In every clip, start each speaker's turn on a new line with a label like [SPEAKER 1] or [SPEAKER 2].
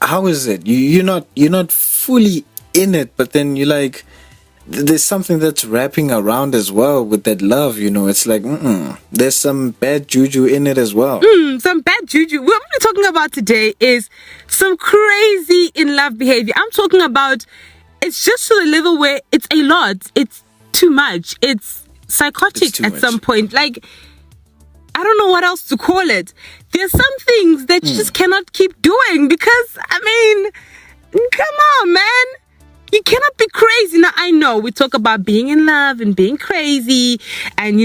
[SPEAKER 1] how is it? You're not fully in it, but then you're like, there's something that's wrapping around as well with that love. It's like, there's some bad juju in it as well.
[SPEAKER 2] Some bad juju. What we're talking about today is some crazy in love behavior. I'm talking about, it's just to the level where it's a lot. It's too much. It's psychotic at some point. Like, I don't know what else to call it. There's some things that you just cannot keep doing because, I mean, come on, man. You cannot be crazy. Now, I know we talk about being in love and being crazy. And,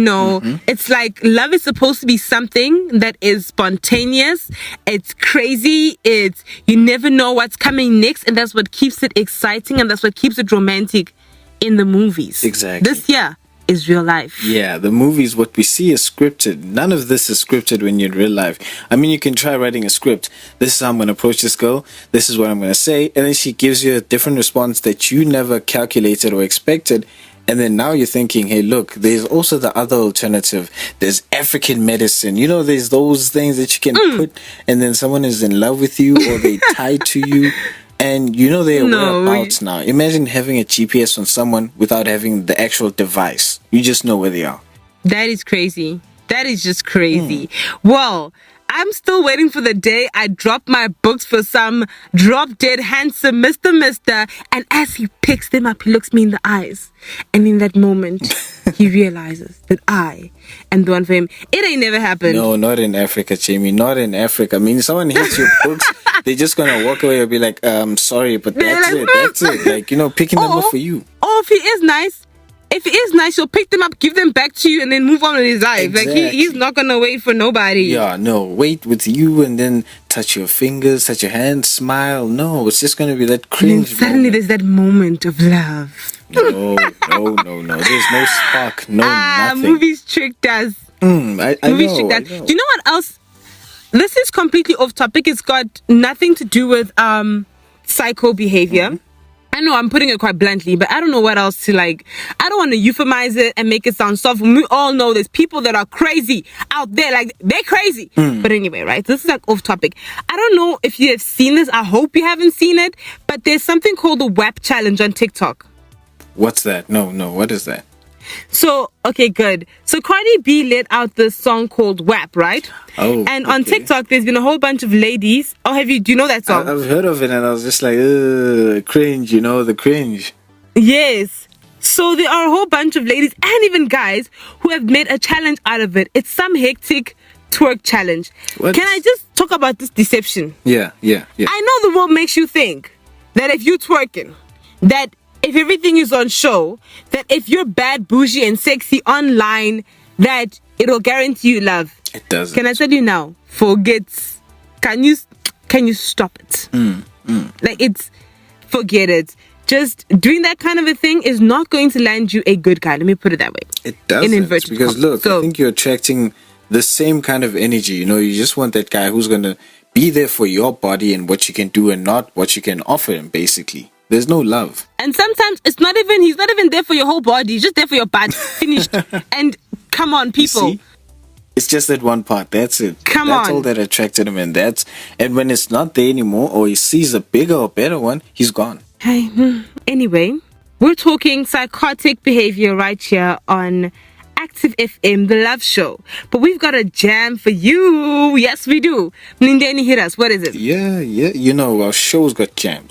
[SPEAKER 2] it's like love is supposed to be something that is spontaneous. It's crazy. You never know what's coming next. And that's what keeps it exciting. And that's what keeps it romantic in the movies.
[SPEAKER 1] Exactly.
[SPEAKER 2] This year is real life.
[SPEAKER 1] Yeah, the movies, what we see is scripted. None of this is scripted when you're in real life. I mean, you can try writing a script. This is how I'm going to approach this girl. This is what I'm going to say. And then she gives you a different response that you never calculated or expected. And then now you're thinking, hey, look, there's also the other alternative. There's African medicine. There's those things that you can put, and then someone is in love with you or they tie to you. And their whereabouts now. Imagine having a GPS on someone without having the actual device. You just know where they are.
[SPEAKER 2] That is crazy. That is just crazy. Well, I'm still waiting for the day I drop my books for some drop dead handsome Mr. And as he picks them up, he looks me in the eyes. And in that moment, he realizes that I am the one for him. It ain't never happened.
[SPEAKER 1] No, not in Africa, Jamie. Not in Africa. I mean, someone hits your books, they're just going to walk away and be like, sorry, but that's it. Like, picking them up for you.
[SPEAKER 2] Or if he is nice, he'll pick them up, give them back to you, and then move on with his life.
[SPEAKER 1] Exactly.
[SPEAKER 2] Like, he's not going to wait for nobody.
[SPEAKER 1] Yeah, no, wait with you and then touch your fingers, touch your hands, smile. No, it's just going to be that cringe.
[SPEAKER 2] And then suddenly there's that moment of love.
[SPEAKER 1] No. There's no spark, nothing.
[SPEAKER 2] Movies tricked us.
[SPEAKER 1] I know.
[SPEAKER 2] Do you know what else? This is completely off topic. It's got nothing to do with psycho behavior. I know I'm putting it quite bluntly, but I don't know what else to like. I don't want to euphemize it and make it sound soft. We all know there's people that are crazy out there. Like, they're crazy. But anyway, right? This is like off topic. I don't know if you have seen this. I hope you haven't seen it. But there's something called the WAP challenge on TikTok.
[SPEAKER 1] What's that? No. What is that?
[SPEAKER 2] So, okay, good. So Cardi B let out this song called WAP, right?
[SPEAKER 1] Oh,
[SPEAKER 2] and on TikTok, there's been a whole bunch of ladies. Oh, do you know that song?
[SPEAKER 1] I've heard of it and I was just like, cringe, the cringe.
[SPEAKER 2] Yes. So there are a whole bunch of ladies and even guys who have made a challenge out of it. It's some hectic twerk challenge.
[SPEAKER 1] What?
[SPEAKER 2] Can I just talk about this deception?
[SPEAKER 1] Yeah.
[SPEAKER 2] I know the world makes you think that if you're twerking, that if everything is on show, that if you're bad, bougie, and sexy online, that it'll guarantee you love.
[SPEAKER 1] It doesn't.
[SPEAKER 2] Can I tell you now? Forget. Can you stop it? Like, forget it. Just doing that kind of a thing is not going to land you a good guy. Let me put it that way.
[SPEAKER 1] It doesn't.
[SPEAKER 2] In inverted
[SPEAKER 1] because
[SPEAKER 2] commas.
[SPEAKER 1] look, I think you're attracting the same kind of energy. You just want that guy who's going to be there for your body and what you can do and not what you can offer him, basically. There's no love.
[SPEAKER 2] And sometimes he's not even there for your whole body. He's just there for your butt. Finished. And come on, people.
[SPEAKER 1] See? It's just that one part. That's it.
[SPEAKER 2] That's
[SPEAKER 1] all that attracted him. And when it's not there anymore or he sees a bigger or better one, he's gone.
[SPEAKER 2] Hey, anyway, we're talking psychotic behavior right here on Active FM, the love show. But we've got a jam for you. Yes, we do. Mlindeni, hit us. What is it?
[SPEAKER 1] Yeah. Our show's got jams.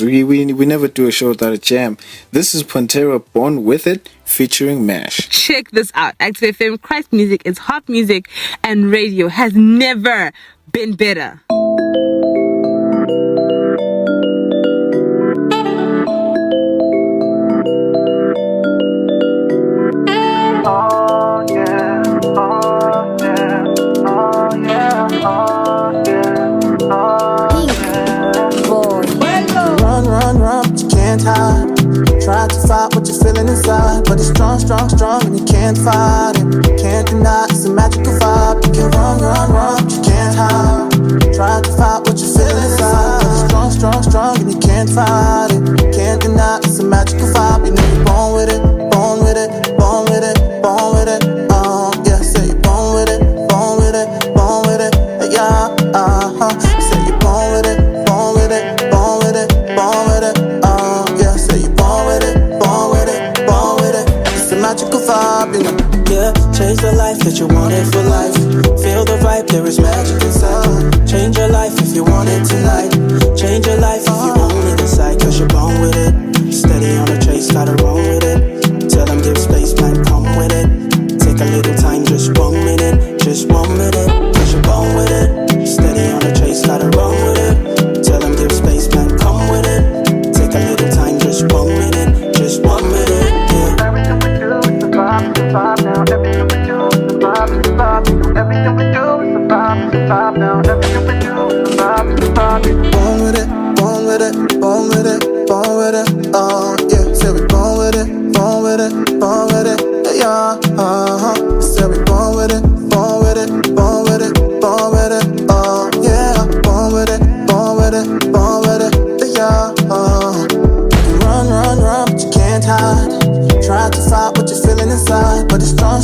[SPEAKER 1] We never do a show without a jam. This is Pantera Born With It featuring MASH.
[SPEAKER 2] Check this out. Active FM, Christ music is hot music, and radio has never been better.
[SPEAKER 3] Try to fight what you're feeling inside, but it's strong, and you can't fight it. Can't deny it's a magical vibe. You can run, but you can't hide. Try to fight what you're feeling inside, but it's strong, and you can't fight it. Can't deny it's a magical vibe. You know you're born with it. Yeah, say you're born with it. Yeah, say you're born with it. you want it for life. Feel the vibe, there is magic inside. Change your life if you want it tonight. Change your life if you only decide, cause you're born with it. Steady on the chase, gotta roll with it. Tell them give space, man, come with it. Take a little time, just 1 minute. Just 1 minute, cause you're born with it. Steady on the chase, gotta roll with it. Tell them give space, man, come with it. Take a little time, just 1 minute. Just 1 minute, yeah. Everything we do is the vibe now. Everything we do is the vibe, it's the vibe. Everything we do is the vibe, it's the vibe now. Everything we do is the vibe, it's the vibe. Born with it, born with it, born with it, born with it. Yeah, say we born with it, born with it, born with it. Yeah, say we born with it, born with it, born with it, born with it. Yeah, born with it, born with it, born with it. Yeah, you run, but you can't hide. Try to fight what you're feeling inside, but it's strong,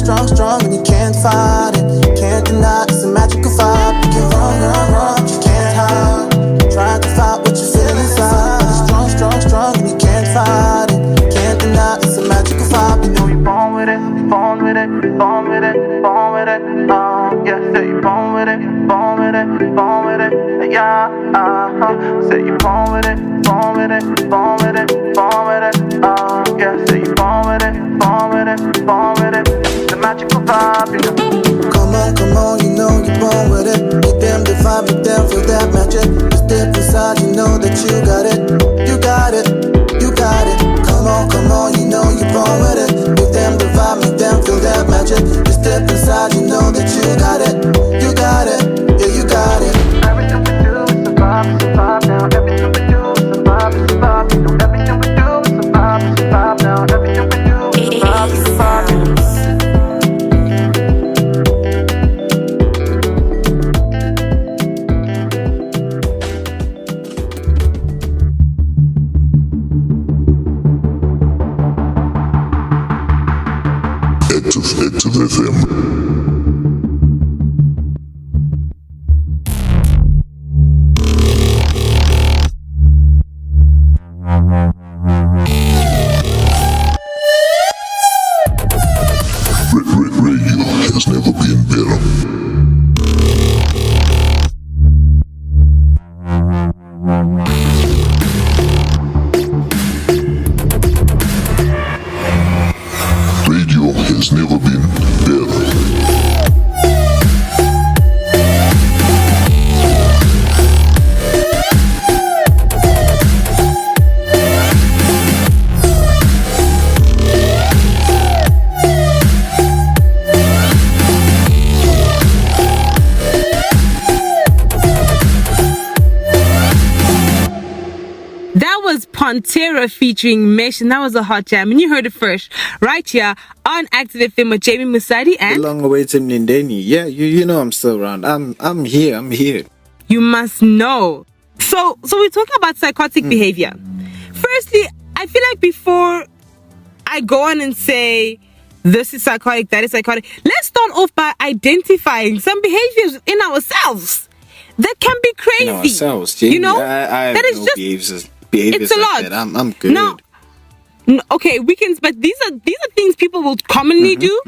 [SPEAKER 3] and you can't fight it. Can't deny it's a magical vibe. You can run, but you can't hide. Try to fight what you're feeling inside, but it's strong, and you can't fight it. Can't deny it's a magical vibe. You know you're born with it, born with it, born with it, born with it. Yeah, say you're born with it, born with it, born with it. Yeah, say you're born with it, born with it, born with it, born with it. Yeah, say you're born with it, born with it, born with it. The magical vibe, you know. Come on, you know you're born with it. Make them the vibe, make them feel that magic. Just deep inside, you know that you got it. You got it, you got it. Come on, you know you're born with it. Make them the vibe, make them feel that magic. Just deep inside, you know that you got it. You got it, yeah, you got it. Everything we do is the vibe, it's the vibe now. Everything we do is the vibe, it's the vibe. You know everything we do is the vibe, it's the vibe now. Everything we do is the vibe, it's the vibe.
[SPEAKER 4] Active FM. Radio has never been better. Radio has never been better.
[SPEAKER 2] Pantera featuring Mesh, and that was a hot jam, and you heard it first right here on Active FM with Jamie Musadi and
[SPEAKER 1] long awaited Mlindeni. Yeah, you know I'm still around. I'm here.
[SPEAKER 2] You must know. So we're talking about psychotic behavior. Firstly, I feel like before I go on and say this is psychotic, that is psychotic, let's start off by identifying some behaviors in ourselves that can be crazy.
[SPEAKER 1] In ourselves, Jamie.
[SPEAKER 2] You know,
[SPEAKER 1] I
[SPEAKER 2] that is
[SPEAKER 1] no
[SPEAKER 2] just
[SPEAKER 1] behaviors
[SPEAKER 2] it's a
[SPEAKER 1] like
[SPEAKER 2] lot.
[SPEAKER 1] That. I'm good.
[SPEAKER 2] No, okay, but these are things people will commonly do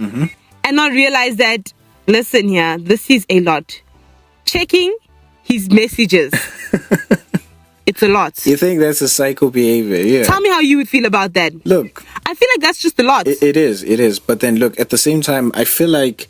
[SPEAKER 2] and not realize that. Listen here, this is a lot. Checking his messages. It's a lot.
[SPEAKER 1] You think that's a psycho behavior? Yeah.
[SPEAKER 2] Tell me how you would feel about that.
[SPEAKER 1] Look,
[SPEAKER 2] I feel like that's just a lot.
[SPEAKER 1] It is. But then look, at the same time, I feel like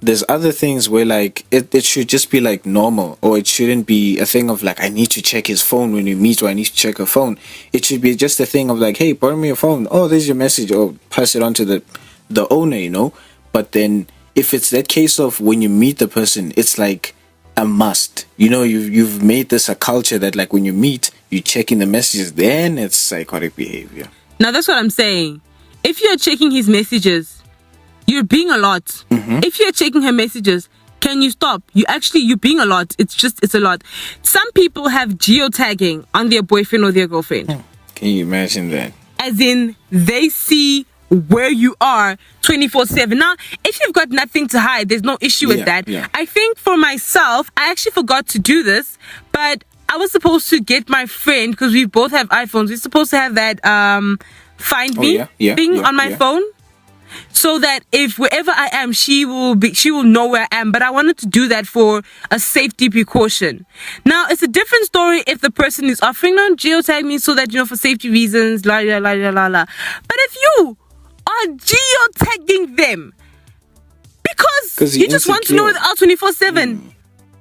[SPEAKER 1] there's other things where like it should just be like normal, or it shouldn't be a thing of like I need to check his phone when we meet, or I need to check her phone. It should be just a thing of like, hey, borrow me your phone. Oh, there's your message. Or pass it on to the owner, you know. But then if it's that case of when you meet the person, it's like a must. You know, you've made this a culture that like when you meet, you checking the messages. Then it's psychotic behavior.
[SPEAKER 2] Now that's what I'm saying. If you're checking his messages, you're being a lot. If you're checking her messages, can you stop? You're being a lot. It's a lot. Some people have geotagging on their boyfriend or their girlfriend.
[SPEAKER 1] Can you imagine that?
[SPEAKER 2] As in, they see where you are 24/7. Now, if you've got nothing to hide, there's no issue with that.
[SPEAKER 1] Yeah.
[SPEAKER 2] I think for myself, I actually forgot to do this, but I was supposed to get my friend, because we both have iPhones, we're supposed to have that find me thing on my phone. so that if wherever I am, she will know where I am. But I wanted to do that for a safety precaution. Now, it's a different story if the person is offering to geotag me so that, for safety reasons, la la la la la la. But if you are geotagging them because you just want to know it out 24/7,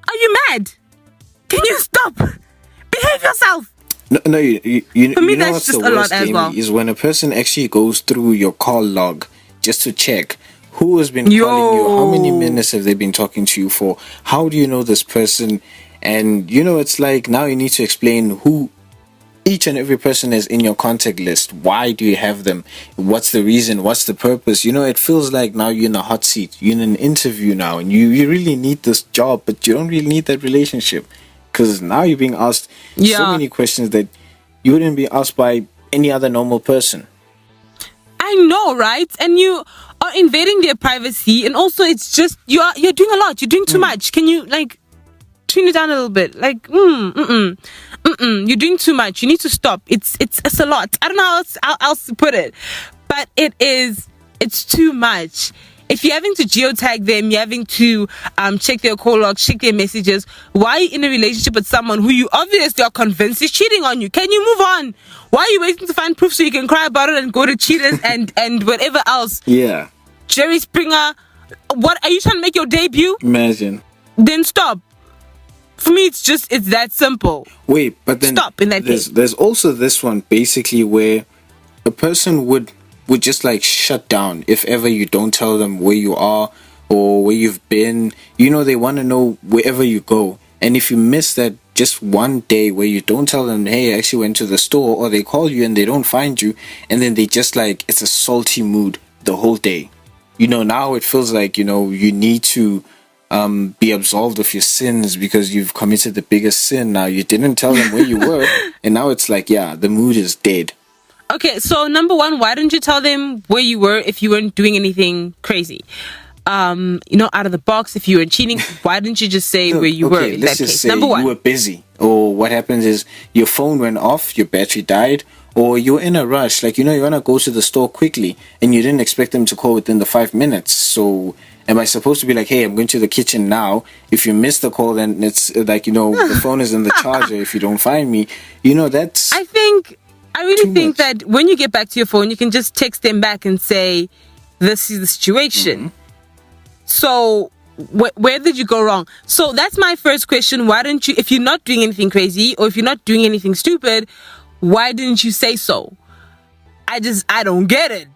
[SPEAKER 2] are you mad? Can you stop? Behave yourself.
[SPEAKER 1] No, you
[SPEAKER 2] For me,
[SPEAKER 1] know
[SPEAKER 2] that's
[SPEAKER 1] what's
[SPEAKER 2] just
[SPEAKER 1] the
[SPEAKER 2] a lot
[SPEAKER 1] worst,
[SPEAKER 2] as
[SPEAKER 1] Amy,
[SPEAKER 2] well.
[SPEAKER 1] is when a person actually goes through your call log just to check who has been calling you, how many minutes have they been talking to you for, how do you know this person, and it's like now you need to explain who each and every person is in your contact list. Why do you have them? What's the reason? What's the purpose? It feels like now you're in a hot seat. You're in an interview now, and you really need this job, but you don't really need that relationship. Because now you're being asked so many questions that you wouldn't be asked by any other normal person.
[SPEAKER 2] I know, right? And you are invading their privacy, and also it's just you're doing a lot. You're doing too much. Can you tune it down a little bit? You're doing too much. You need to stop. It's a lot. I don't know how else to put it, but it's too much. If you're having to geotag them, you're having to check their call logs, check their messages. Why are you in a relationship with someone who you obviously are convinced is cheating on you? Can you move on? Why are you waiting to find proof so you can cry about it and go to Cheaters and whatever else?
[SPEAKER 1] Yeah.
[SPEAKER 2] Jerry Springer, what are you trying to make your debut?
[SPEAKER 1] Imagine.
[SPEAKER 2] Then stop. For me, it's that simple.
[SPEAKER 1] Wait, but then
[SPEAKER 2] stop in that case.
[SPEAKER 1] There's also this one basically where a person would just shut down if ever you don't tell them where you are or where you've been. They want to know wherever you go. And if you miss that just one day where you don't tell them, hey, I actually went to the store, or they call you and they don't find you, and then they just it's a salty mood the whole day. Now it feels like, you need to be absolved of your sins because you've committed the biggest sin. Now you didn't tell them where you were, and now it's the mood is dead.
[SPEAKER 2] Okay, so number one, why didn't you tell them where you were if you weren't doing anything crazy? Out of the box, if you were cheating, why didn't you just say where you were in that
[SPEAKER 1] let's just
[SPEAKER 2] case?
[SPEAKER 1] say
[SPEAKER 2] Number one.
[SPEAKER 1] you were busy, or what happens is your phone went off, your battery died, or you're in a rush, you want to go to the store quickly and you didn't expect them to call within the 5 minutes. So am I supposed to be hey, I'm going to the kitchen now? If you miss the call, then it's the phone is in the charger. If you don't find me, that's...
[SPEAKER 2] I really think that when you get back to your phone, you can just text them back and say, this is the situation. So where did you go wrong? So that's my first question. Why didn't you, if you're not doing anything crazy or if you're not doing anything stupid, why didn't you say so? I don't get it.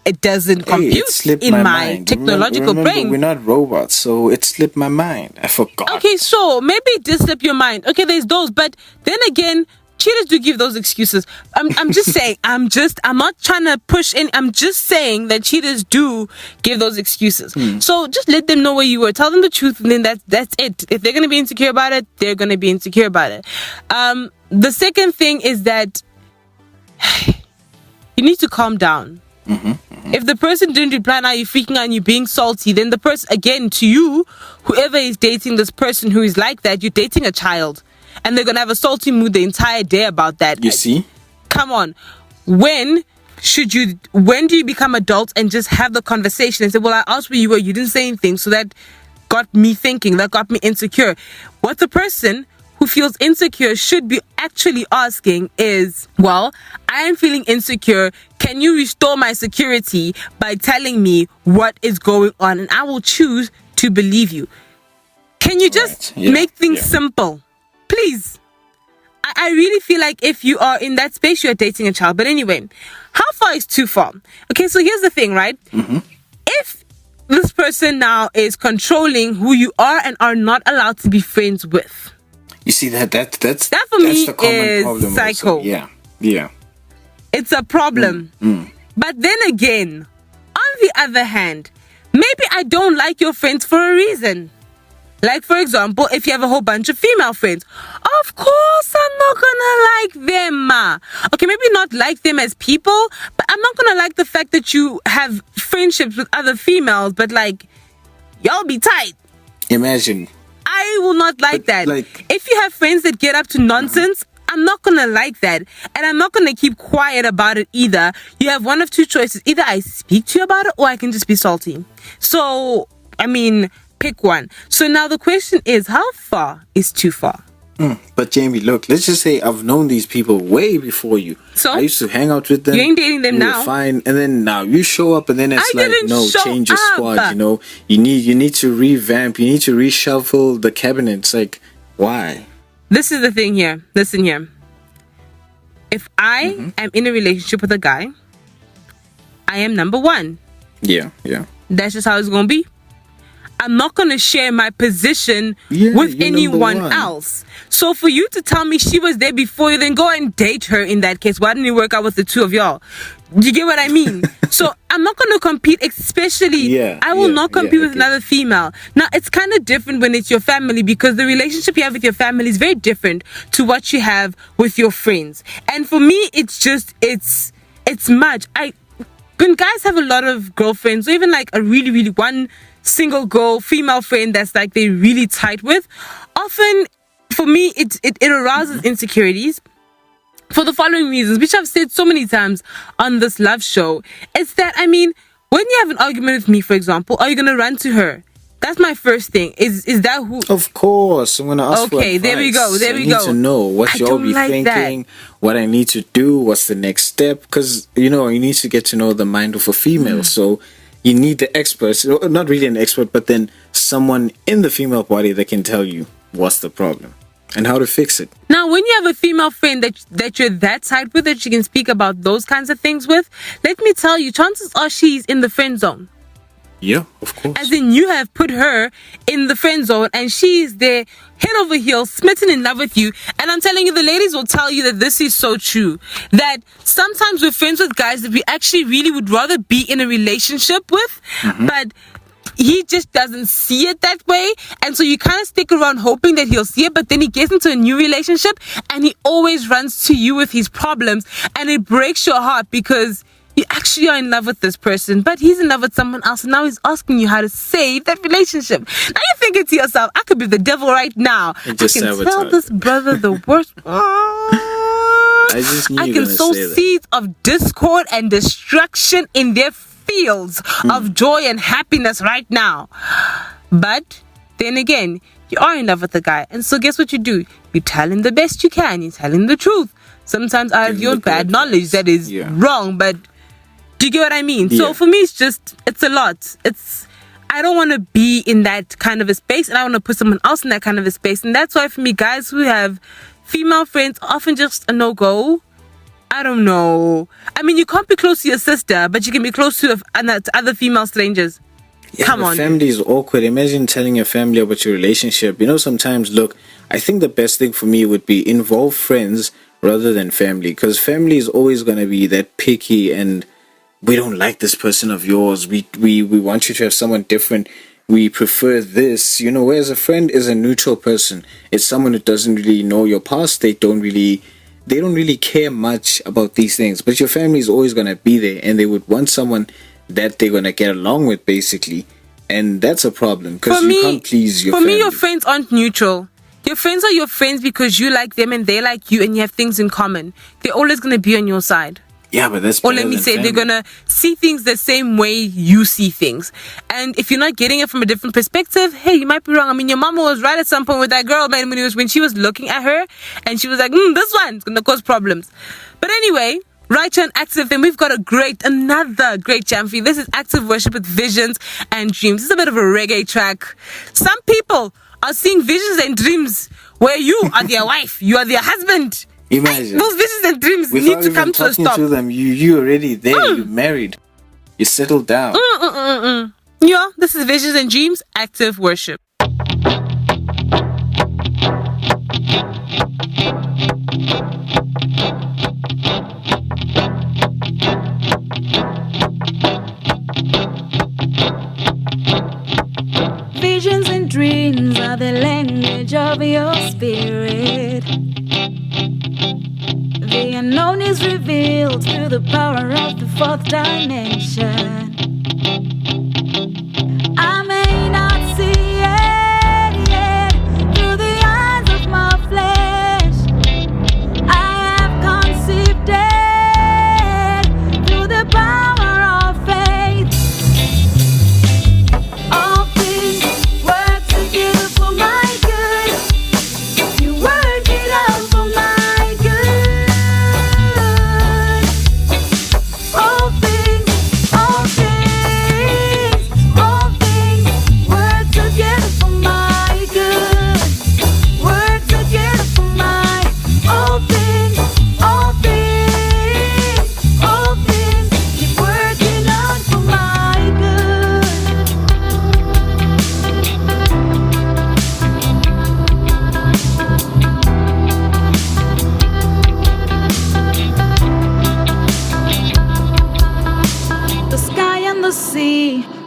[SPEAKER 2] It doesn't compute in my technological brain.
[SPEAKER 1] We're not robots, so it slipped my mind. I forgot.
[SPEAKER 2] Okay, so maybe it did slip your mind. Okay, there's those, but then again, cheaters do give those excuses. I'm just saying. I'm not trying to push in. I'm just saying that cheaters do give those excuses. So just let them know where you were. Tell them the truth, and then that's it. If they're gonna be insecure about it, they're gonna be insecure about it. The second thing is that you need to calm down. If the person didn't reply, now you're freaking out and you're being salty, then the person, again, to you, whoever is dating this person who is like that, you're dating a child. And they're going to have a salty mood the entire day about that.
[SPEAKER 1] You see?
[SPEAKER 2] Come on. When do you become adults and just have the conversation and say, well, I asked where you were, you didn't say anything, so that got me thinking, that got me insecure. What the person who feels insecure should be actually asking is, well, I am feeling insecure. Can you restore my security by telling me what is going on? And I will choose to believe you. Can you just make things simple? Please. I really feel like if you are in that space, you're dating a child. But anyway, how far is too far? Okay, so here's the thing, right? If this person now is controlling who you are and are not allowed to be friends with,
[SPEAKER 1] you see that
[SPEAKER 2] for me
[SPEAKER 1] the common
[SPEAKER 2] is
[SPEAKER 1] problem
[SPEAKER 2] psycho.
[SPEAKER 1] Also. Yeah.
[SPEAKER 2] It's a problem. But then again, on the other hand, maybe I don't like your friends for a reason. Like, for example, if you have a whole bunch of female friends, of course I'm not gonna like them. Okay, maybe not like them as people, but I'm not gonna like the fact that you have friendships with other females, but y'all be tight.
[SPEAKER 1] Imagine.
[SPEAKER 2] I will not like that. If you have friends that get up to nonsense, I'm not gonna like that, and I'm not gonna keep quiet about it either. You have one of two choices: either I speak to you about it, or I can just be salty. So, I mean, pick one. So now the question is, how far is too far?
[SPEAKER 1] But Jamie, look, let's just say I've known these people way before you.
[SPEAKER 2] So?
[SPEAKER 1] I used to hang out with them.
[SPEAKER 2] You ain't dating them
[SPEAKER 1] we were
[SPEAKER 2] now.
[SPEAKER 1] fine, and then now you show up, and then it's
[SPEAKER 2] I
[SPEAKER 1] like,
[SPEAKER 2] didn't
[SPEAKER 1] no,
[SPEAKER 2] show
[SPEAKER 1] change your
[SPEAKER 2] up.
[SPEAKER 1] squad. You know, you need to revamp. You need to reshuffle the cabinet. It's like, why?
[SPEAKER 2] This is the thing here. Listen here. If I am in a relationship with a guy, I am number one.
[SPEAKER 1] Yeah.
[SPEAKER 2] That's just how it's gonna be. I'm not gonna share my position
[SPEAKER 1] Yeah,
[SPEAKER 2] with
[SPEAKER 1] you're
[SPEAKER 2] anyone
[SPEAKER 1] number one.
[SPEAKER 2] else. So for you to tell me she was there before you, then go and date her in that case. Why didn't it work out with the two of y'all? Do you get what I mean? So I'm not gonna compete, especially I will not compete with another female. Now it's kind of different when it's your family, because the relationship you have with your family is very different to what you have with your friends. And for me, it's much. When guys have a lot of girlfriends, or even like a really, really one single girl, female friend that's like they're really tight with, often for me it arouses insecurities for the following reasons, which I've said so many times on this love show. It's that, I mean, when you have an argument with me, for example, are you gonna run to her? That's my first thing. Is that who?
[SPEAKER 1] Of course, I'm gonna ask for
[SPEAKER 2] Okay,
[SPEAKER 1] advice.
[SPEAKER 2] there we go.
[SPEAKER 1] I need to know what y'all be thinking, what I need to do, what's the next step, because you need to get to know the mind of a female. So you need the experts, not really an expert, but then someone in the female body that can tell you what's the problem and how to fix it.
[SPEAKER 2] Now, when you have a female friend that you're that tight with, that you can speak about those kinds of things with, let me tell you, chances are she's in the friend zone.
[SPEAKER 1] Yeah, of course.
[SPEAKER 2] As in, you have put her in the friend zone and she's there head over heels, smitten in love with you. And I'm telling you, the ladies will tell you that this is so true. That sometimes we're friends with guys that we actually really would rather be in a relationship with, but he just doesn't see it that way. And so you kind of stick around hoping that he'll see it, but then he gets into a new relationship and he always runs to you with his problems. And it breaks your heart because you actually are in love with this person, but he's in love with someone else, and now he's asking you how to save that relationship. Now you're thinking to yourself, I could be the devil right now. I can tell this brother the worst. I can sow seeds of discord and destruction in their fields of joy and happiness right now. But then again, you are in love with the guy, and so guess what you do? You tell him the best you can. You tell him the truth. Sometimes out of your bad knowledge that is wrong, but do you get what I mean? So for me, it's a lot. I don't want to be in that kind of a space, and I want to put someone else in that kind of a space. And that's why for me, guys who have female friends are often just a no-go. I don't know. I mean, you can't be close to your sister, but you can be close to other female strangers.
[SPEAKER 1] Yeah,
[SPEAKER 2] Come on.
[SPEAKER 1] Family is awkward. Imagine telling your family about your relationship. Sometimes, look, I think the best thing for me would be involve friends rather than family, because family is always going to be that picky and we don't like this person of yours. We want you to have someone different. We prefer this, whereas a friend is a neutral person. It's someone who doesn't really know your past. They don't really care much about these things. But your family is always going to be there, and they would want someone that they're going to get along with, basically. And that's a problem, because you can't please your family.
[SPEAKER 2] For me, your friends aren't neutral. Your friends are your friends because you like them and they like you and you have things in common. They're always going to be on your side.
[SPEAKER 1] Yeah, but that's
[SPEAKER 2] Or let me say, they're going to see things the same way you see things. And if you're not getting it from a different perspective, hey, you might be wrong. I mean, your mama was right at some point with that girl, man, when she was looking at her and she was like, this one's going to cause problems. But anyway, right here on Active FM, we've got another great jam for you. This is Active Worship with Visions and Dreams. This is a bit of a reggae track. Some people are seeing visions and dreams where you are their wife, you are their husband.
[SPEAKER 1] Imagine.
[SPEAKER 2] Those visions and dreams
[SPEAKER 1] Without
[SPEAKER 2] need to come to a stop.
[SPEAKER 1] To them, you already there, you married, you settled down.
[SPEAKER 2] Yeah, this is Visions and Dreams, Active Worship.
[SPEAKER 5] Visions and dreams are the language of your spirit. The unknown is revealed through the power of the fourth dimension. I may not see it yet through the eyes of my flesh.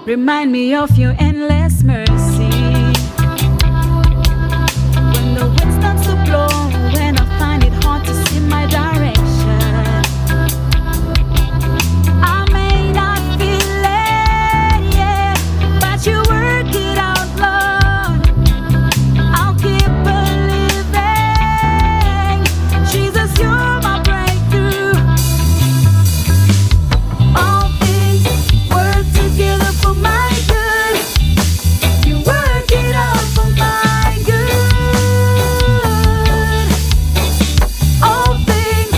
[SPEAKER 5] Remind me of your endless mercy. When the wind starts to blow, when I find it hard to see my direction, I may not feel it, yeah, but you work it out, Lord. I'll keep believing. Jesus, you're my breakthrough. All things work together for my good. You work it out for my good. All things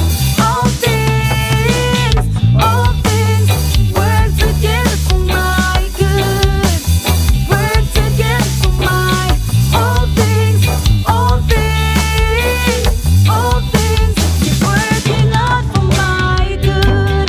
[SPEAKER 5] work together for my good. Work together for my all things keep working out for my good.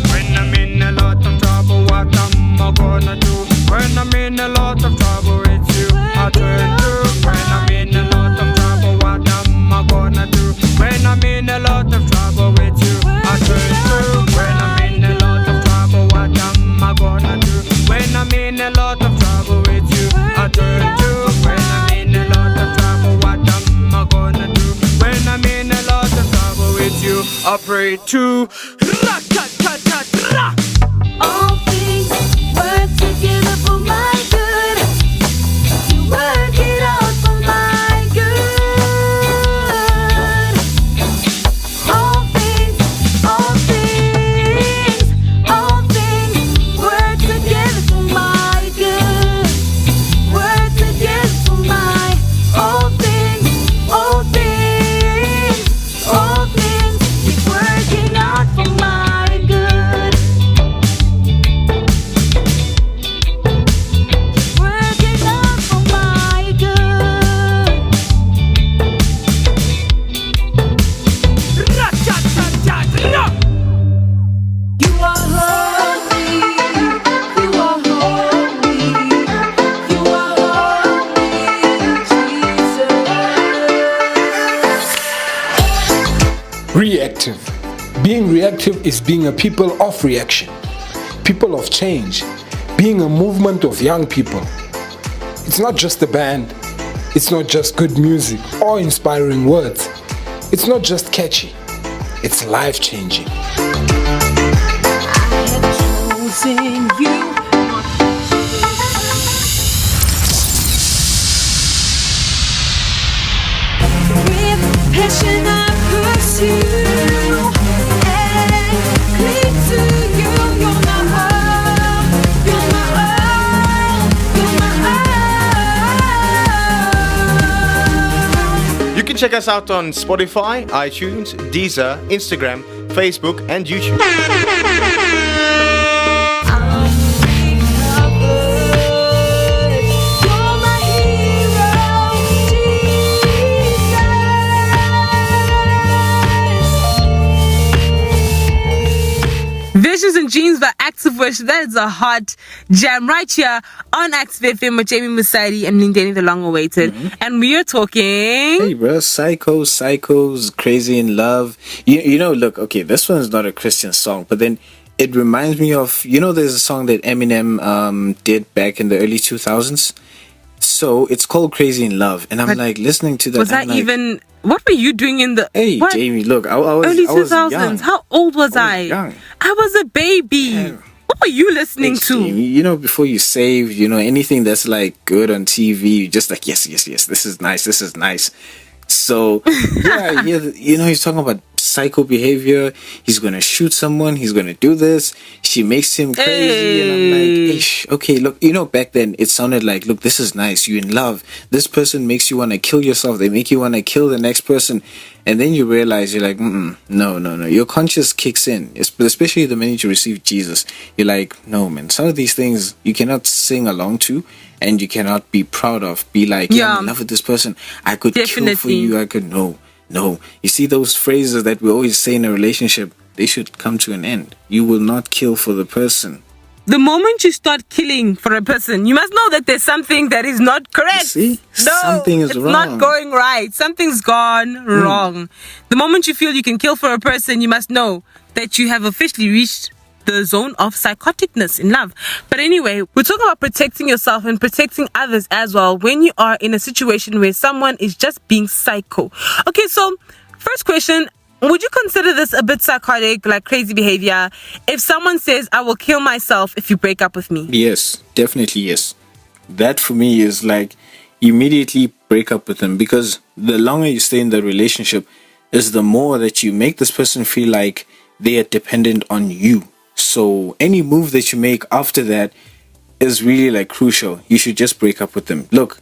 [SPEAKER 6] When I'm in a lot of trouble, what am I gonna do? When I'm in a lot of trouble, it's you I turn to. When I'm in a lot of trouble, what am I gonna do? When I'm in a lot of trouble, it's you I turn to. When I'm in a lot of trouble, what am I gonna do? When I'm in a lot of trouble, it's you I turn to. When I'm in a lot of trouble, what am I gonna do? When I'm in a lot of trouble, it's you I pray to. Ra-ta-ta-ta-ra.
[SPEAKER 5] All things work together for my good. You work it out for my good. All things work together for my good. Work together for my all things keep working out for my good. Working out for my good.
[SPEAKER 6] Ra-ta-ta-ta-ra.
[SPEAKER 5] You are holy. You are holy. You are holy, Jesus.
[SPEAKER 7] Reactive. Being reactive is being a people of reaction, people of change, being a movement of young people. It's not just a band, it's not just good music or inspiring words, it's not just catchy, it's life changing.
[SPEAKER 5] I have chosen you. With passion I pursue and cling to you. You're my all, you're my all, you're my all.
[SPEAKER 8] You can check us out on Spotify, iTunes, Deezer, Instagram, Facebook, and YouTube.
[SPEAKER 2] Visions and Dreams by Active Wish. That is a hot jam right here on Active FM with Jamie Musadi and Lindeni the long awaited. And we are talking.
[SPEAKER 1] Hey, bro, Psychos, Crazy in Love. You know, look, okay, this one's not a Christian song, but then it reminds me of, there's a song that Eminem did back in the early 2000s. So it's called Crazy in Love, and I'm like listening to that.
[SPEAKER 2] Was that even? What were you doing in the?
[SPEAKER 1] Hey,
[SPEAKER 2] what?
[SPEAKER 1] Jamie, look, I was
[SPEAKER 2] early
[SPEAKER 1] I was
[SPEAKER 2] 2000s.
[SPEAKER 1] young.
[SPEAKER 2] How old was I?
[SPEAKER 1] Young.
[SPEAKER 2] I was a baby.
[SPEAKER 1] Yeah.
[SPEAKER 2] What were you listening
[SPEAKER 1] Thanks,
[SPEAKER 2] to?
[SPEAKER 1] Jamie. Before you save, anything that's like good on TV, you're just like, yes, this is nice. So yeah, he's talking about psycho behavior. He's gonna shoot someone. He's gonna do this. She makes him crazy, and I'm like, ish. Okay, look, back then it sounded like, look, this is nice. You're in love. This person makes you want to kill yourself. They make you want to kill the next person, and then you realize you're like, no. Your conscience kicks in, especially the minute you receive Jesus. You're like, no, man. Some of these things you cannot sing along to. And you cannot be proud of. Be like, I'm in love with this person. I could kill for you. I could no. You see those phrases that we always say in a relationship, they should come to an end. You will not kill for the person.
[SPEAKER 2] the moment you start killing for a person, you must know that there's something that is not correct.
[SPEAKER 1] See?
[SPEAKER 2] No,
[SPEAKER 1] Something is
[SPEAKER 2] it's
[SPEAKER 1] wrong.
[SPEAKER 2] not going right. Something's gone wrong. The moment you feel you can kill for a person, you must know that you have officially reached the zone of psychoticness in love. But anyway, we're talking about protecting yourself and protecting others as well when you are in a situation where someone is just being psycho. Okay, so first question, would you consider this a bit psychotic, like crazy behavior, if someone says, I will kill myself if you break up with me?
[SPEAKER 1] Yes, definitely yes. That for me is like immediately break up with them, because the longer you stay in the relationship is the more that you make this person feel like they are dependent on you. So any move that you make after that is really like crucial. You should just break up with them. Look,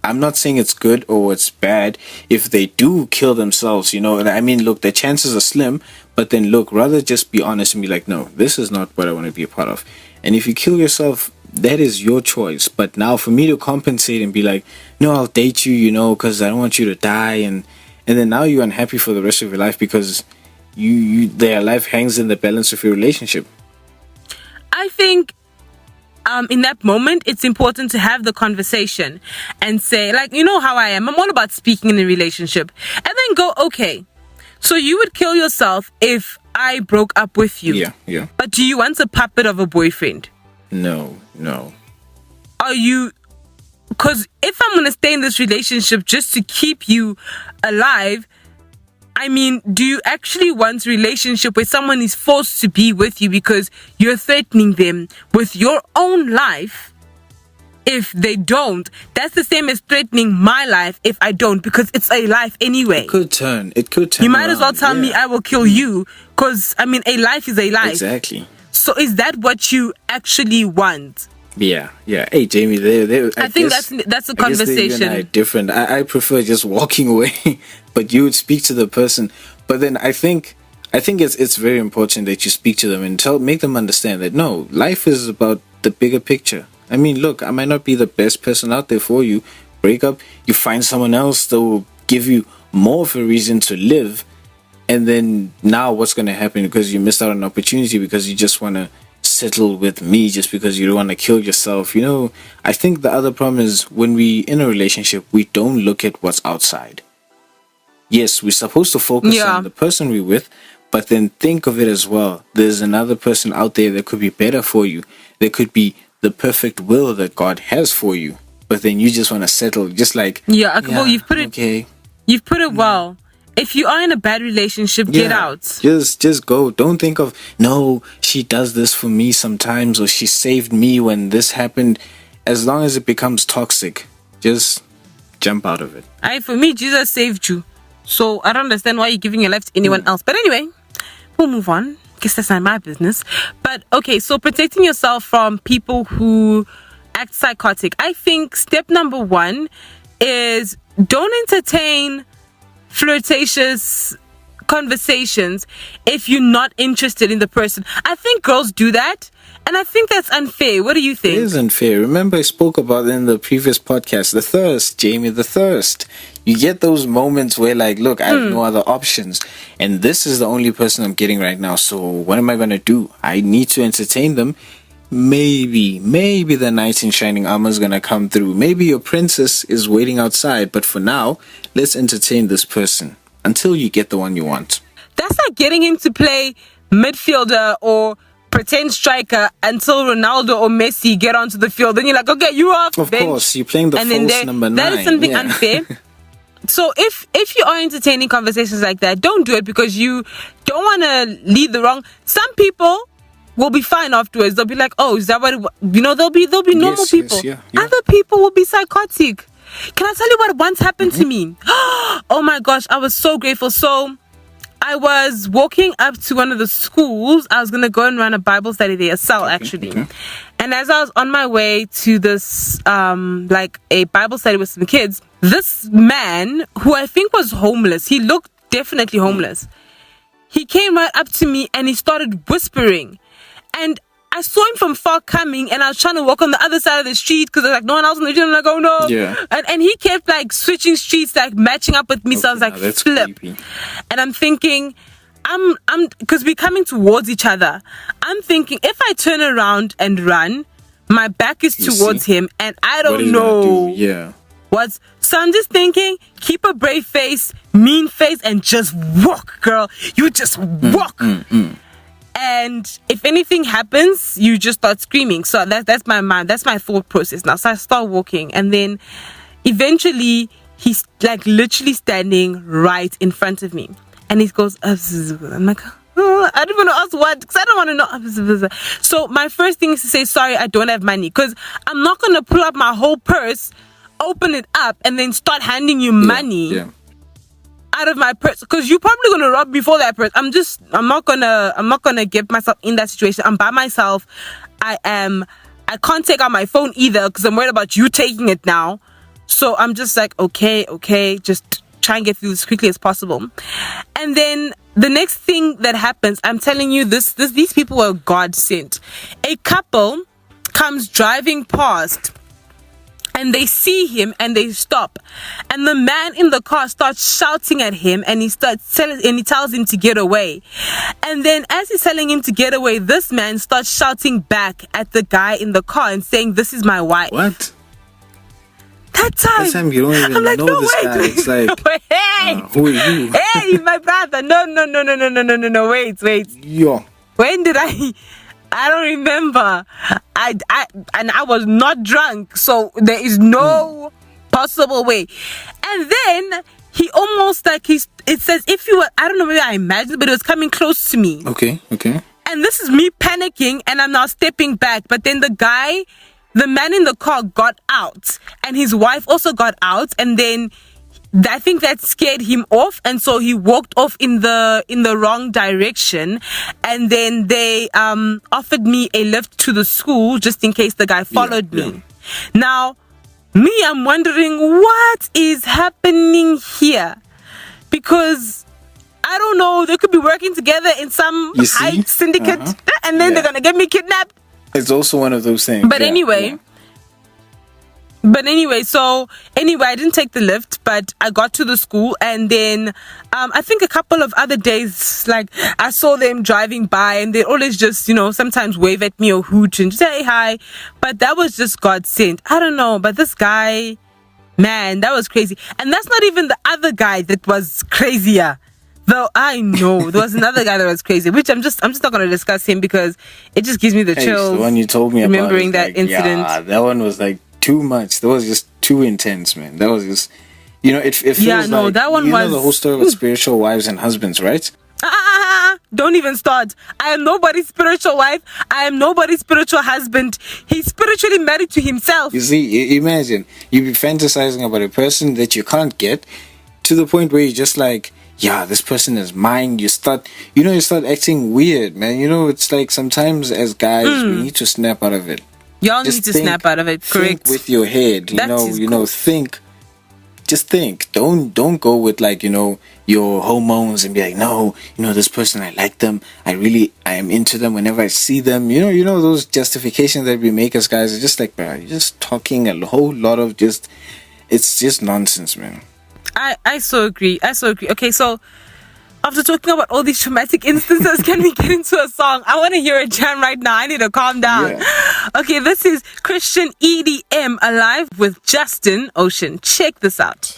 [SPEAKER 1] I'm not saying it's good or it's bad if they do kill themselves, you know. I mean, look, the chances are slim, but then look, rather just be honest and be like, no, this is not what I want to be a part of. And if you kill yourself, that is your choice. But now for me to compensate and be like, no, I'll date you, you know, because I don't want you to die, and then now you're unhappy for the rest of your life because their life hangs in the balance of your relationship.
[SPEAKER 2] I think in that moment, it's important to have the conversation and say, like, you know how I am. I'm all about speaking in a relationship. And then go, okay, so you would kill yourself if I broke up with you.
[SPEAKER 1] Yeah.
[SPEAKER 2] But do you want a puppet of a boyfriend?
[SPEAKER 1] No.
[SPEAKER 2] Are you... Because if I'm going to stay in this relationship just to keep you alive, I mean, do you actually want a relationship where someone is forced to be with you because you're threatening them with your own life if they don't? That's the same as threatening my life if I don't, because it's a life anyway.
[SPEAKER 1] It could turn
[SPEAKER 2] You might as well
[SPEAKER 1] around,
[SPEAKER 2] tell me I will kill you, because, I mean, a life is a life.
[SPEAKER 1] Exactly.
[SPEAKER 2] So is that what you actually want?
[SPEAKER 1] Yeah. Hey, Jamie,
[SPEAKER 2] I think that's a
[SPEAKER 1] I guess
[SPEAKER 2] conversation.
[SPEAKER 1] you and I are different. I prefer just walking away, but you would speak to the person. But then I think it's very important that you speak to them and make them understand that no, life is about the bigger picture. I mean, look, I might not be the best person out there for you. Break up, you find someone else that will give you more of a reason to live. And then now what's going to happen, because you missed out on an opportunity because you just want to settle with me just because you don't want to kill yourself. You know, I think the other problem is when we in a relationship, we don't look at what's outside. Yes, we're supposed to focus on the person we're with, but then think of it as well. There's another person out there that could be better for you. There could be the perfect will that God has for you, but then you just want to settle, just like
[SPEAKER 2] Well, you've put it well. If you are in a bad relationship, get out.
[SPEAKER 1] Just go. Don't think of, no, she does this for me sometimes, or she saved me when this happened. As long as it becomes toxic, just jump out of it.
[SPEAKER 2] For me, Jesus saved you. So I don't understand why you're giving your life to anyone else. But anyway, we'll move on. Guess that's not my business. But okay, so protecting yourself from people who act psychotic. I think step number 1 is don't entertain flirtatious conversations if you're not interested in the person. I think girls do that, and I think that's unfair. What do you think?
[SPEAKER 1] It is unfair. Remember, I spoke about it in the previous podcast, the thirst, Jamie, the thirst. You get those moments where, like, look, I have no other options, and this is the only person I'm getting right now, so what am I going to do? I need to entertain them. Maybe the knight in shining armor is gonna come through. Maybe your princess is waiting outside, but for now, let's entertain this person until you get the one you want.
[SPEAKER 2] That's like getting him to play midfielder or pretend striker until Ronaldo or Messi get onto the field. Then you're like, okay, you are off
[SPEAKER 1] Of
[SPEAKER 2] bench.
[SPEAKER 1] course, you're playing the false number 9.
[SPEAKER 2] That is something unfair. So if you are entertaining conversations like that, don't do it because you don't want to lead the wrong. Some people will be fine afterwards. They'll be like, oh, is that what they'll be normal people.
[SPEAKER 1] Yeah.
[SPEAKER 2] Other people will be psychotic. Can I tell you what once happened to me? Oh my gosh, I was so grateful. So I was walking up to one of the schools. I was gonna go and run a Bible study there, a cell actually. Okay. And as I was on my way to this like a Bible study with some kids, this man who I think was homeless, he looked definitely homeless. He came right up to me and he started whispering. And I saw him from far coming, and I was trying to walk on the other side of the street because there's like no one else on the street. I'm like, oh no.
[SPEAKER 1] Yeah.
[SPEAKER 2] And he kept like switching streets, like matching up with me. So I was like, flip. Creepy. And I'm thinking, because we're coming towards each other. I'm thinking if I turn around and run, my back is towards him, and I
[SPEAKER 1] What are
[SPEAKER 2] don't
[SPEAKER 1] you
[SPEAKER 2] know
[SPEAKER 1] gonna do? Yeah.
[SPEAKER 2] what's. So I'm just thinking, keep a brave face, mean face, and just walk, girl. You just walk. And if anything happens, you just start screaming. So that's my mind. That's my thought process now. So I start walking, and then eventually he's like literally standing right in front of me, and he goes, I'm like, oh, I don't want to ask what, because I don't want to know. So my first thing is to say, sorry, I don't have money, because I'm not going to pull up my whole purse, open it up, and then start handing you money out of my purse, because you're probably going to rob me for that purse. I'm not gonna get myself in that situation. I'm by myself. I can't take out my phone either, because I'm worried about you taking it now. So I'm just like, okay, just try and get through this as quickly as possible. And then the next thing that happens, I'm telling you, these people were God sent. A couple comes driving past, and they see him and they stop, and the man in the car starts shouting at him, and he tells him to get away. And then as he's telling him to get away, this man starts shouting back at the guy in the car and saying, "This is my wife."
[SPEAKER 1] What?
[SPEAKER 2] That time
[SPEAKER 1] you don't even
[SPEAKER 2] I'm like,
[SPEAKER 1] know
[SPEAKER 2] no,
[SPEAKER 1] this
[SPEAKER 2] wait,
[SPEAKER 1] guy. It's like,
[SPEAKER 2] hey,
[SPEAKER 1] who are you?
[SPEAKER 2] hey, my brother, no, wait.
[SPEAKER 1] Yo.
[SPEAKER 2] When did I don't remember. I was not drunk, so there is no possible way. And then he almost like it says, if you were, I don't know, maybe I imagined, but it was coming close to me.
[SPEAKER 1] Okay.
[SPEAKER 2] And this is me panicking, and I'm now stepping back. But then the man in the car got out, and his wife also got out, and then I think that scared him off, and so he walked off in the wrong direction. And then they offered me a lift to the school just in case the guy followed me. Now, I'm wondering what is happening here, because I don't know, they could be working together in some high syndicate, and then they're gonna get me kidnapped.
[SPEAKER 1] It's also one of those things.
[SPEAKER 2] But anyway, so I didn't take the lift, but I got to the school, and then I think a couple of other days, like I saw them driving by, and they always just, sometimes wave at me or hoot and say hi. But that was just God sent. I don't know, but this guy, man, that was crazy. And that's not even the other guy that was crazier. Though I know there was another guy that was crazy, which I'm just not going to discuss him because it just gives me the chills.
[SPEAKER 1] The one you told me
[SPEAKER 2] remembering
[SPEAKER 1] about,
[SPEAKER 2] that incident.
[SPEAKER 1] Yeah, that one was like too much. That was just too intense, man. That was just, it feels like,
[SPEAKER 2] that one was
[SPEAKER 1] the whole story with spiritual wives and husbands, right?
[SPEAKER 2] Don't even start. I am nobody's spiritual wife. I am nobody's spiritual husband. He's spiritually married to himself.
[SPEAKER 1] You see, imagine you be fantasizing about a person that you can't get, to the point where you're just like, yeah, this person is mine. You start acting weird, man. It's like sometimes as guys, we need to snap out of it.
[SPEAKER 2] Y'all need to snap out of it, correct?
[SPEAKER 1] Think with your head, think. Just think. Don't go with like, your hormones and be like, no, this person, I like them. I am into them whenever I see them. Those justifications that we make as guys are just like, bro, you're just talking a whole lot of it's just nonsense, man.
[SPEAKER 2] I so agree. Okay, so after talking about all these traumatic instances, can we get into a song? I want to hear a jam right now. I need to calm down. Yeah. Okay, this is Christian EDM Alive with Justin Ocean. Check this out.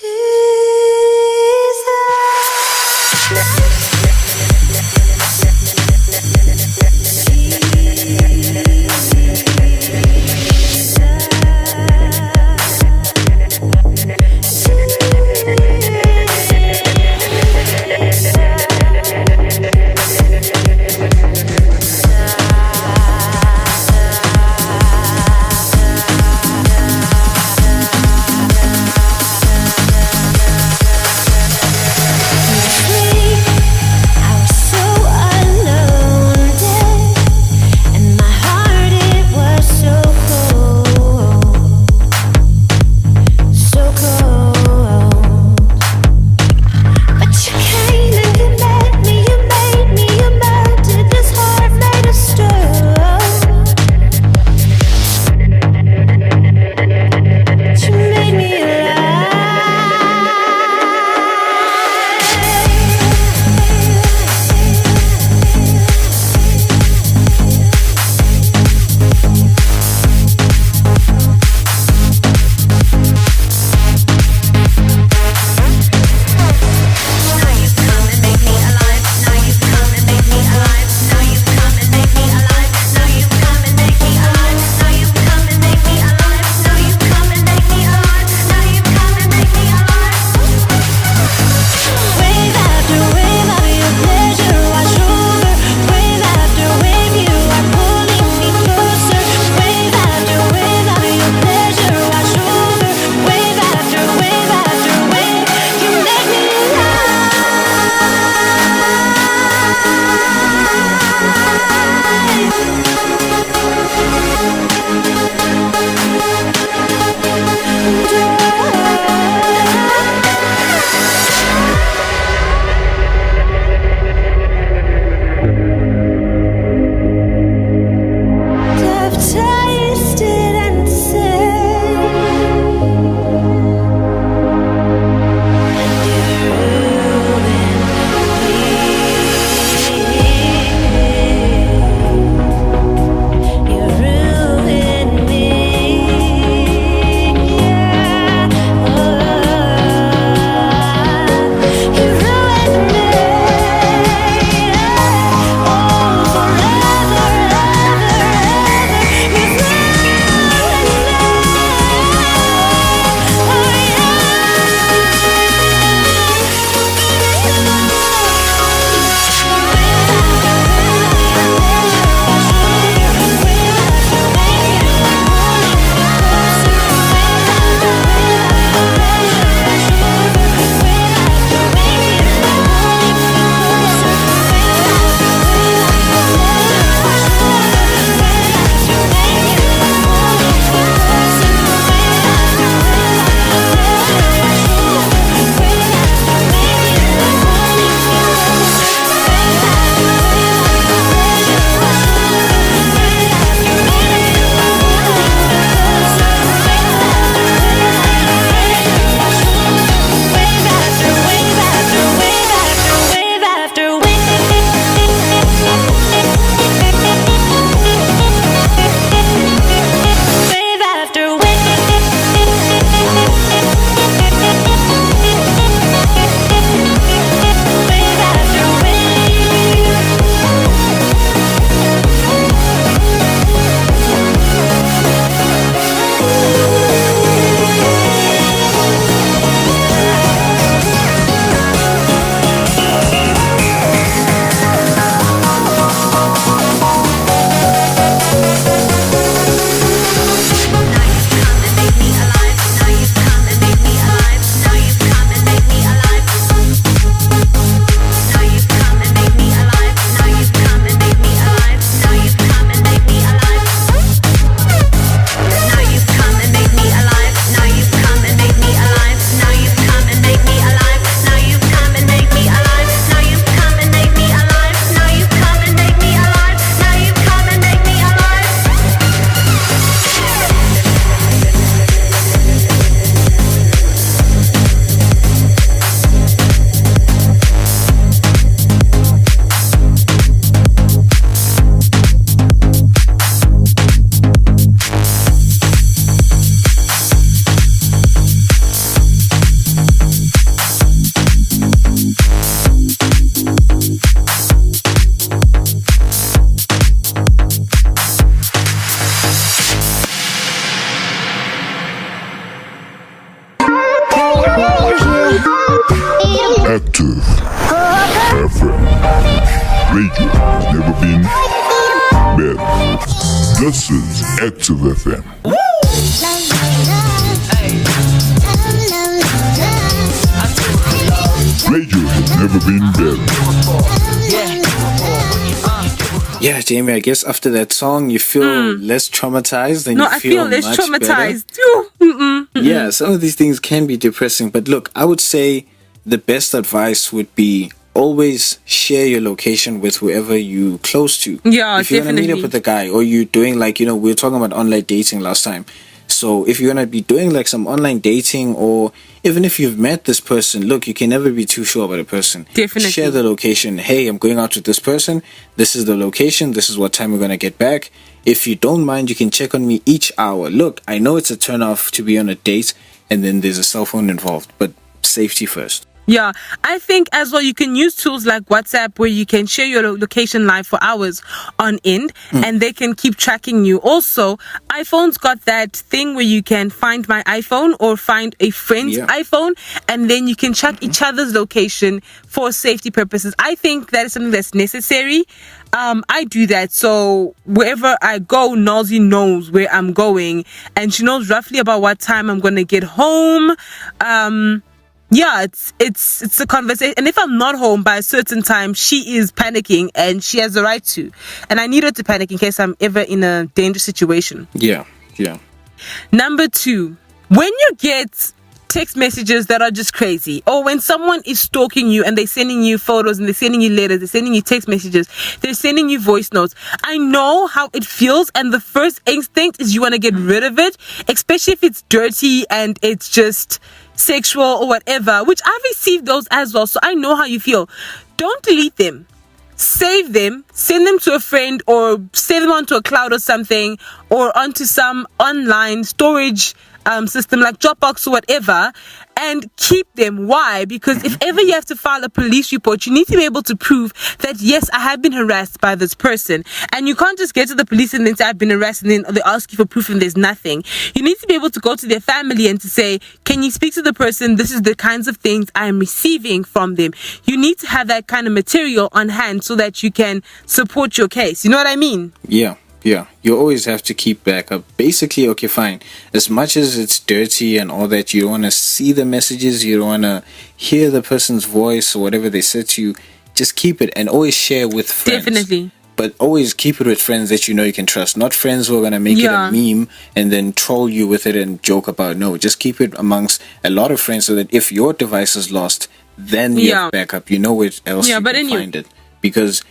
[SPEAKER 4] been better. This is Active FM. Radio has never been better.
[SPEAKER 1] Yeah, Jamie, I guess after that song, you feel less traumatized and
[SPEAKER 2] No,
[SPEAKER 1] you
[SPEAKER 2] I feel less
[SPEAKER 1] much better.
[SPEAKER 2] traumatized. Ooh, mm-mm.
[SPEAKER 1] Yeah, some of these things can be depressing, but look, I would say the best advice would be always share your location with whoever you close to.
[SPEAKER 2] Yeah,
[SPEAKER 1] if you're gonna meet
[SPEAKER 2] definitely.
[SPEAKER 1] up with a guy, or you're doing like, we were talking about online dating last time. So if you're gonna be doing like some online dating, or even if you've met this person, look, you can never be too sure about a person.
[SPEAKER 2] Definitely.
[SPEAKER 1] Share the location. Hey, I'm going out with this person. This is the location. This is what time we're gonna get back. If you don't mind, you can check on me each hour. Look, I know it's a turn off to be on a date and then there's a cell phone involved, but safety first.
[SPEAKER 2] Yeah, I think as well you can use tools like WhatsApp where you can share your location live for hours on end and they can keep tracking you. Also, iPhone's got that thing where you can find my iPhone or find a friend's iPhone and then you can track each other's location for safety purposes. I think that is something that's necessary. I do that, so wherever I go, Nalzi knows where I'm going and she knows roughly about what time I'm gonna get home. Yeah, it's a conversation. And if I'm not home by a certain time, she is panicking and she has the right to. And I need her to panic in case I'm ever in a dangerous situation.
[SPEAKER 1] Yeah.
[SPEAKER 2] Number 2, when you get text messages that are just crazy, or when someone is stalking you and they're sending you photos and they're sending you letters, they're sending you text messages, they're sending you voice notes. I know how it feels, and the first instinct is you want to get rid of it, especially if it's dirty and it's just sexual or whatever, which I've received those as well, so I know how you feel. Don't delete them. Save them, send them to a friend, or save them onto a cloud or something, or onto some online storage system like Dropbox or whatever, and keep them. Why? Because if ever you have to file a police report, you need to be able to prove that yes, I have been harassed by this person. And you can't just get to the police and then say I've been harassed and then they ask you for proof and there's nothing. You need to be able to go to their family and to say, can you speak to the person? This is the kinds of things I am receiving from them. You need to have that kind of material on hand so that you can support your case. You know what I mean?
[SPEAKER 1] Yeah. You always have to keep backup. Basically, okay, fine. As much as it's dirty and all that, you don't want to see the messages, you don't want to hear the person's voice or whatever they said to you. Just keep it and always share with friends.
[SPEAKER 2] Definitely.
[SPEAKER 1] But always keep it with friends that you know you can trust. Not friends who are going to make it a meme and then troll you with it and joke about. No, just keep it amongst a lot of friends so that if your device is lost, then you have backup. You know where else you can find it. Because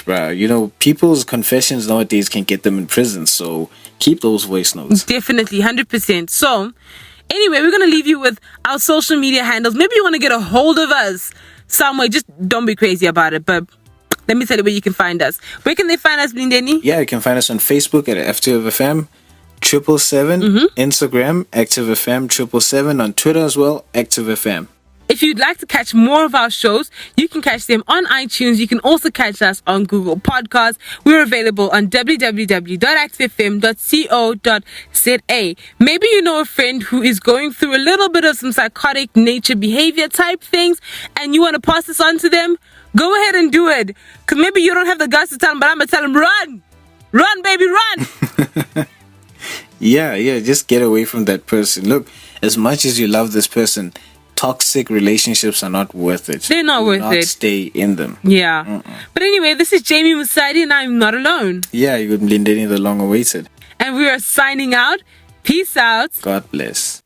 [SPEAKER 1] bro, people's confessions nowadays can get them in prison, so keep those voice notes.
[SPEAKER 2] Definitely, 100%. So, anyway, we're going to leave you with our social media handles. Maybe you want to get a hold of us some way. Just don't be crazy about it, but let me tell you where you can find us. Where can they find us, Blindeni?
[SPEAKER 1] Yeah, you can find us on Facebook at F2FM 777, Instagram, ActiveFM 777, on Twitter as well, ActiveFM.
[SPEAKER 2] If you'd like to catch more of our shows, you can catch them on iTunes. You can also catch us on Google Podcasts. We're available on www.activefm.co.za. Maybe you know a friend who is going through a little bit of some psychotic nature behavior type things and you want to pass this on to them. Go ahead and do it. Because maybe you don't have the guts to tell them, but I'm going to tell them, run! Run, baby, run!
[SPEAKER 1] Yeah, just get away from that person. Look, as much as you love this person, toxic relationships are not worth it.
[SPEAKER 2] They're not worth it.
[SPEAKER 1] Stay in them.
[SPEAKER 2] Yeah. But anyway, this is Jamie Musadi and I'm not alone.
[SPEAKER 1] Yeah, you could Blindeni the long awaited.
[SPEAKER 2] And we are signing out. Peace out.
[SPEAKER 1] God bless.